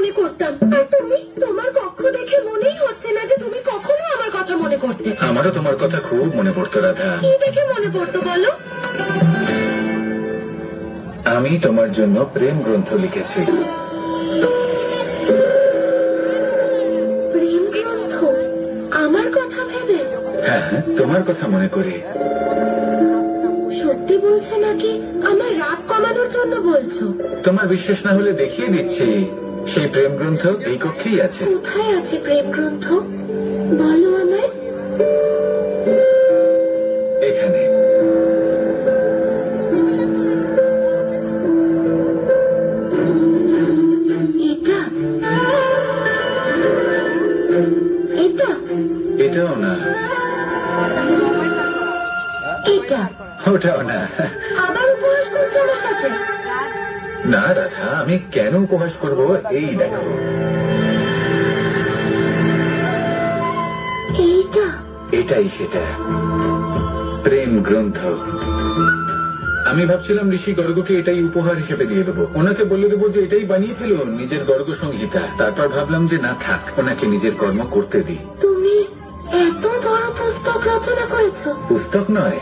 মনে করতাম। আর তুমি, তোমার কক্ষ দেখে মনেই হচ্ছে না যে তুমি কখনো আমার কথা মনে করতে। আমারও তোমার কথা খুব মনে পড়তো রাধা। কি দেখে মনে পড়তো বলো? আমি তোমার জন্য প্রেম গ্রন্থ লিখেছি। প্রেম গ্রন্থ? আমার কথা ভেবে? হ্যাঁ, তোমার কথা মনে করি। সত্যি বলছো নাকি আমার রাগ কমানোর জন্য বলছো? তোমার বিশ্বাস না হলে দেখিয়ে দিচ্ছি। সেই প্রেম গ্রন্থ এই কক্ষেই আছে। কোথায় আছে প্রেম গ্রন্থ? বলো আমায়। এখানে। এটা? এটা? এটাও না, এটা? ওটাও না। আবার উপহাস করছো আমার সাথে? না রাধা, আমি কেন উপহাস করব? এই দেখো। এইটা? এটাই সেটা, প্রেম গ্রন্থ। আমি ভাবছিলাম ঋষি গর্গকে এটাই উপহার হিসেবে দিয়ে দেবো। ওনাকে বলে দেবো যে এটাই বানিয়ে ফেলুন নিজের গর্গ সংহিতা। তারপর ভাবলাম যে না থাক, ওনাকে নিজের কর্ম করতে দিই। তুমি এত বড় পুস্তক রচনা করেছো? পুস্তক নয়,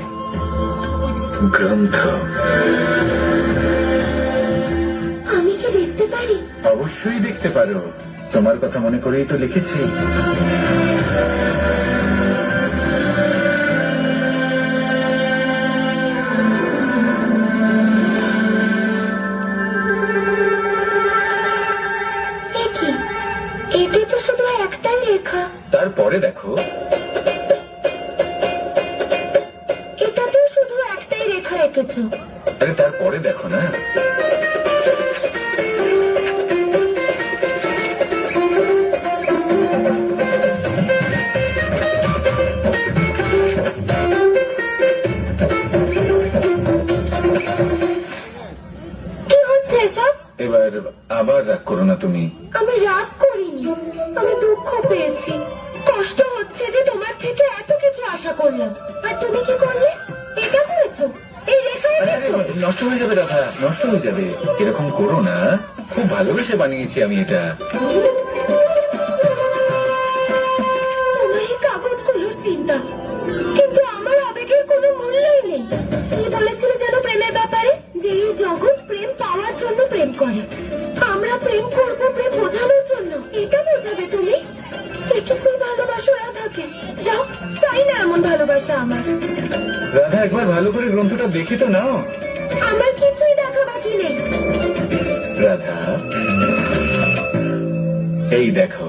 গ্রন্থ। আমি কি দেখতে পারি? অবশ্যই দেখতে পারো, তোমার কথা মনে করেই তো লিখেছি। এ কি? এতে তো শুধু একটাই লেখা। তারপরে দেখো, এটাতেও শুধু একটাই রেখা এঁকেছো। আরে তারপরে দেখো না। কি হচ্ছে এসব? এবার আবার রাগ করো না তুমি। আমি রাগ করিনি, আমি দুঃখ পেয়েছি। কষ্ট হচ্ছে যে তোমার থেকে এত কিছু আশা করলাম। আর তুমি কি করলে? এটা করেছো? এই রেখা আরে, এঁকেছো? নষ্ট হয়ে যাবে রাধা, নষ্ট হয়ে যাবে। এরকম করো না, খুব ভালোবেসে বানিয়েছি আমি এটা। তোমার এই কাগজগুলোর চিন্তা, কিন্তু আমার আবেগের কোনো মূল্যই নেই। কি বলেছিলে যেন প্রেমের ব্যাপারে? যে এই জগৎ প্রেম পাওয়ার জন্য প্রেম করে। আমরা প্রেম করবো প্রেম বোঝানোর জন্য। এটা বোঝাবে তুমি? এটুকুই ভালোবাসো রাধাকে? যাও, চাই না এমন ভালোবাসা আমার। রাধা, একবার ভালো করে গ্রন্থটা দেখে তো নাও। আমার কিছুই দেখা বাকি নেই। রাধা, এই দেখো।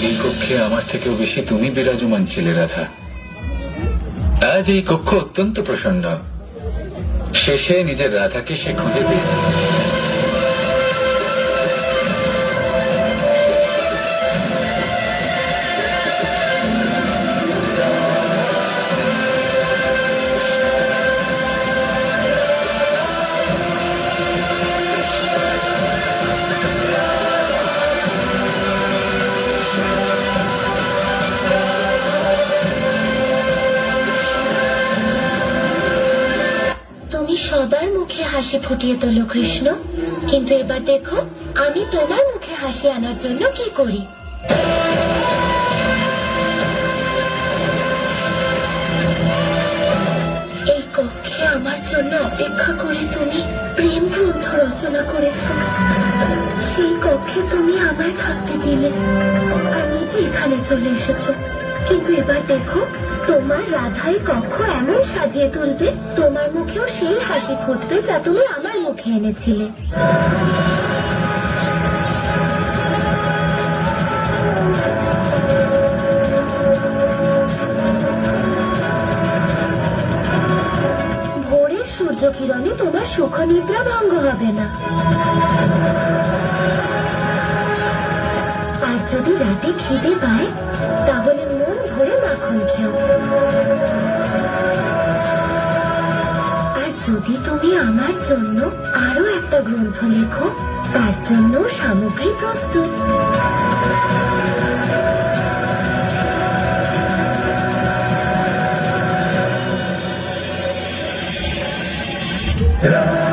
এই কক্ষে আমার থেকেও বেশি তুমি বিরাজমান ছিলে রাধা। আজ এই কক্ষ অত্যন্ত প্রসন্ন। শেষে নিজের রাধাকে সে খুঁজে পেয়েছে। তুমি সবার মুখে হাসি ফুটিয়ে তোলো কৃষ্ণ, কিন্তু এবার দেখো আমি তোমার মুখে হাসি আনার জন্য কি করি। এই কক্ষে আমার জন্য অপেক্ষা করে তুমি প্রেম গ্রন্থ রচনা করেছ। সেই কক্ষে তুমি আমায় থাকতে দিলে, আর নিজে এখানে চলে এসেছো। কিন্তু এবার দেখো তোমার রাধাই কক্ষ এমন সাজিয়ে তুলবে, তোমার মুখেও সেই হাসি ফুটবে যা তুমি আমার মুখে এনেছিলে। ভোরের সূর্য কিরণে তোমার সুখ নিদ্রা ভঙ্গ হবে না। আর যদি রাতে খিদে পায় তাহলে মন ভরে মাখন খেও। আর যদি তুমি আমার জন্য আরো একটা গ্রন্থ লেখো, তার জন্য সামগ্রী প্রস্তুত। রাম